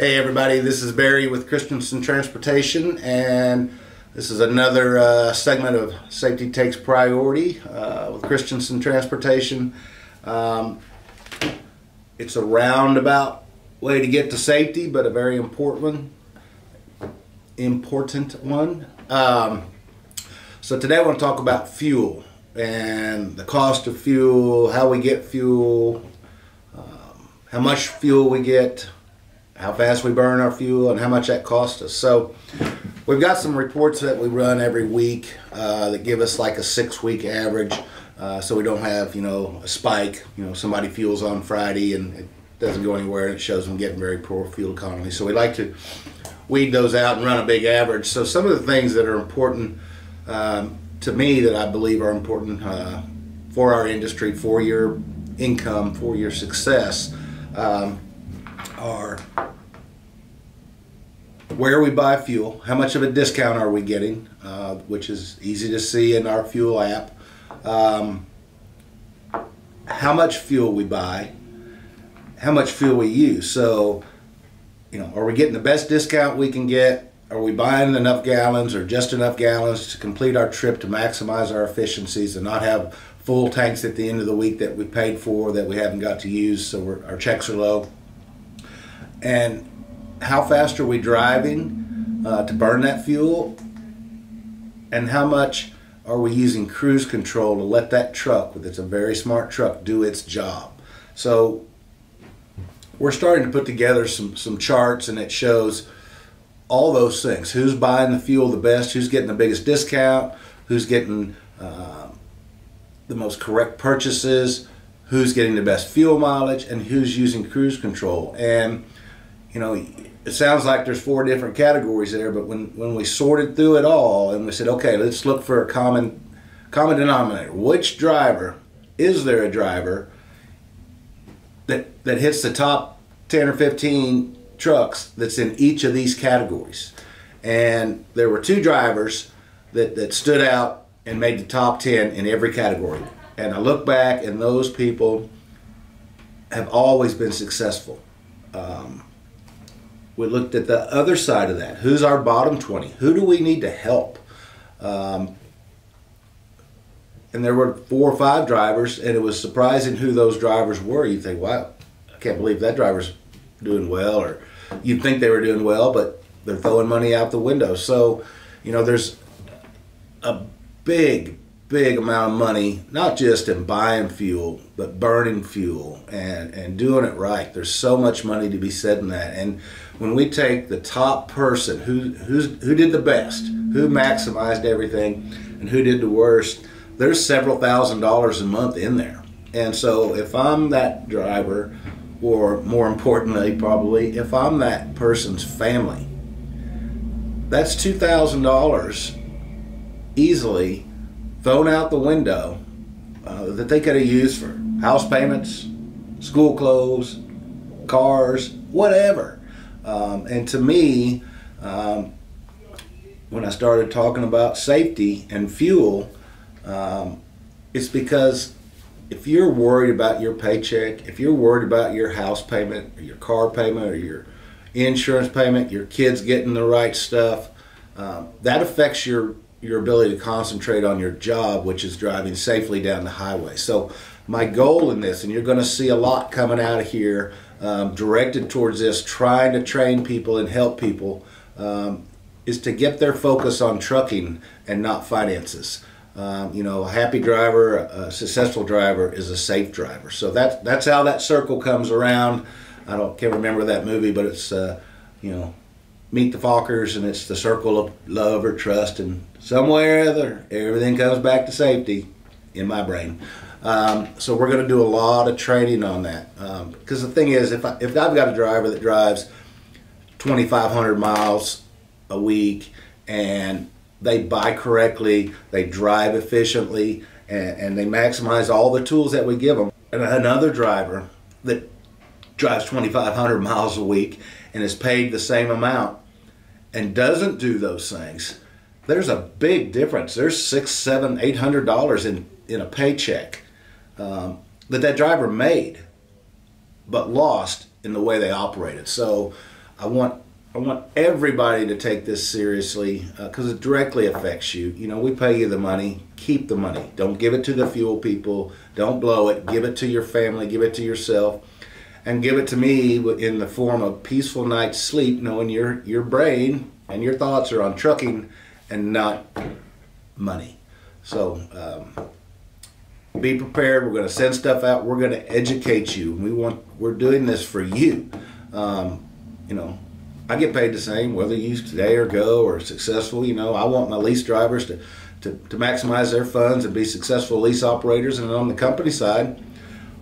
Hey everybody, this is Barry with Christenson Transportation, and this is another segment of Safety Takes Priority with Christenson Transportation. It's a roundabout way to get to safety, but a very important one. So today I want to talk about fuel and the cost of fuel, how we get fuel, how much fuel we get, how fast we burn our fuel, and how much that costs us. So we've got some reports that we run every week that give us like a 6-week average, so we don't have, a spike. Somebody fuels on Friday and it doesn't go anywhere, and it shows them getting very poor fuel economy. So we like to weed those out and run a big average. So some of the things that are important to me, that I believe are important for our industry, for your income, for your success, are where we buy fuel, how much of a discount are we getting, which is easy to see in our fuel app, how much fuel we buy, how much fuel we use. So, are we getting the best discount we can get? Are we buying enough gallons or just enough gallons to complete our trip, to maximize our efficiencies and not have full tanks at the end of the week that we paid for that we haven't got to use, so our checks are low? And how fast are we driving to burn that fuel? And how much are we using cruise control to let that truck, it's a very smart truck, do its job? So we're starting to put together some charts, and it shows all those things. Who's buying the fuel the best, who's getting the biggest discount, who's getting the most correct purchases, who's getting the best fuel mileage, and who's using cruise control. And it sounds like there's 4 different categories there, but when we sorted through it all and we said, okay, let's look for a common denominator. Which driver, is there a driver that hits the top 10 or 15 trucks that's in each of these categories? And there were 2 drivers that stood out and made the top 10 in every category. And I look back, and those people have always been successful. We looked at the other side of that. Who's our bottom 20? Who do we need to help? And there were 4 or 5 drivers, and it was surprising who those drivers were. You think, wow, I can't believe that driver's doing well, or you'd think they were doing well, but they're throwing money out the window. So, there's a big amount of money, not just in buying fuel, but burning fuel and doing it right. There's so much money to be said in that. And when we take the top person, who did the best, who maximized everything, and who did the worst, there's several $1,000s a month in there. And so if I'm that driver, or more importantly probably, if I'm that person's family, that's $2,000 easily thrown out the window that they could have used for house payments, school clothes, cars, whatever. And to me, when I started talking about safety and fuel, it's because if you're worried about your paycheck, if you're worried about your house payment or your car payment or your insurance payment, your kids getting the right stuff, that affects your ability to concentrate on your job, which is driving safely down the highway. So my goal in this, and you're going to see a lot coming out of here directed towards this, trying to train people and help people, is to get their focus on trucking and not finances. A happy driver, a successful driver, is a safe driver. So that's how that circle comes around. Can't remember that movie, but it's Meet the Fockers, and it's the circle of love or trust, and somewhere or other everything comes back to safety in my brain. So we're going to do a lot of training on that, because the thing is, if I've got a driver that drives 2,500 miles a week, and they buy correctly, they drive efficiently, and they maximize all the tools that we give them, and another driver that drives 2,500 miles a week and is paid the same amount and doesn't do those things, there's a big difference. There's $600, $700, $800 in a paycheck that driver made, but lost in the way they operated. So I want everybody to take this seriously because it directly affects you. You know, we pay you the money. Keep the money. Don't give it to the fuel people. Don't blow it. Give it to your family. Give it to yourself. And give it to me in the form of peaceful night's sleep, knowing your brain and your thoughts are on trucking and not money. So be prepared. We're going to send stuff out. We're going to educate you. We're doing this for you. You know, I get paid the same whether you stay or go or successful. You know, I want my lease drivers to maximize their funds and be successful lease operators. And on the company side,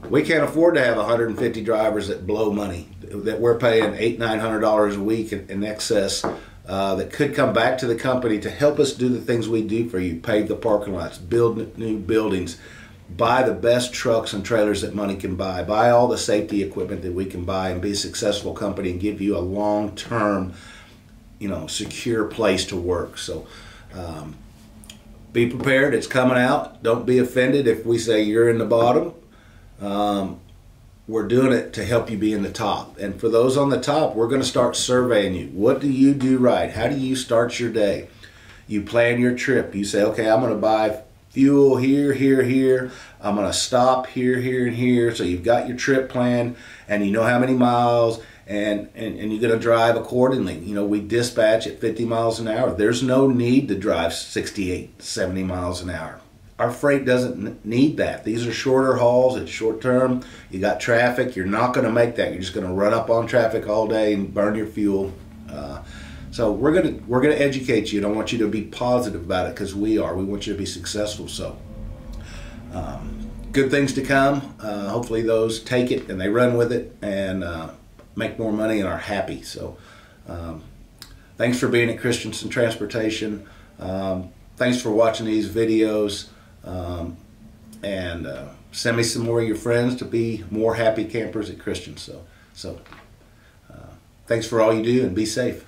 we can't afford to have 150 drivers that blow money, that we're paying $800–900 a week in excess, that could come back to the company to help us do the things we do for you: pave the parking lots, build new buildings, buy the best trucks and trailers that money can buy all the safety equipment that we can buy, and be a successful company and give you a long-term, you know, secure place to work. So be prepared. It's coming out. Don't be offended if we say you're in the bottom. We're doing it to help you be in the top. And for those on the top, we're going to start surveying you. What do you do right? How do you start your day? You plan your trip. You say, okay, I'm going to buy fuel here, here, here. I'm going to stop here, here, and here. So you've got your trip planned, and you know how many miles, and you're going to drive accordingly. You know, we dispatch at 50 miles an hour. There's no need to drive 68, 70 miles an hour. Our freight doesn't need that. These are shorter hauls. It's short term. You got traffic. You're not going to make that. You're just going to run up on traffic all day and burn your fuel. So we're gonna educate you. I don't want you to be positive about it, because we are. We want you to be successful. So good things to come. Hopefully those take it and they run with it and make more money and are happy. So thanks for being at Christenson Transportation. Thanks for watching these videos. And send me some more of your friends to be more happy campers at Christian. So thanks for all you do, and be safe.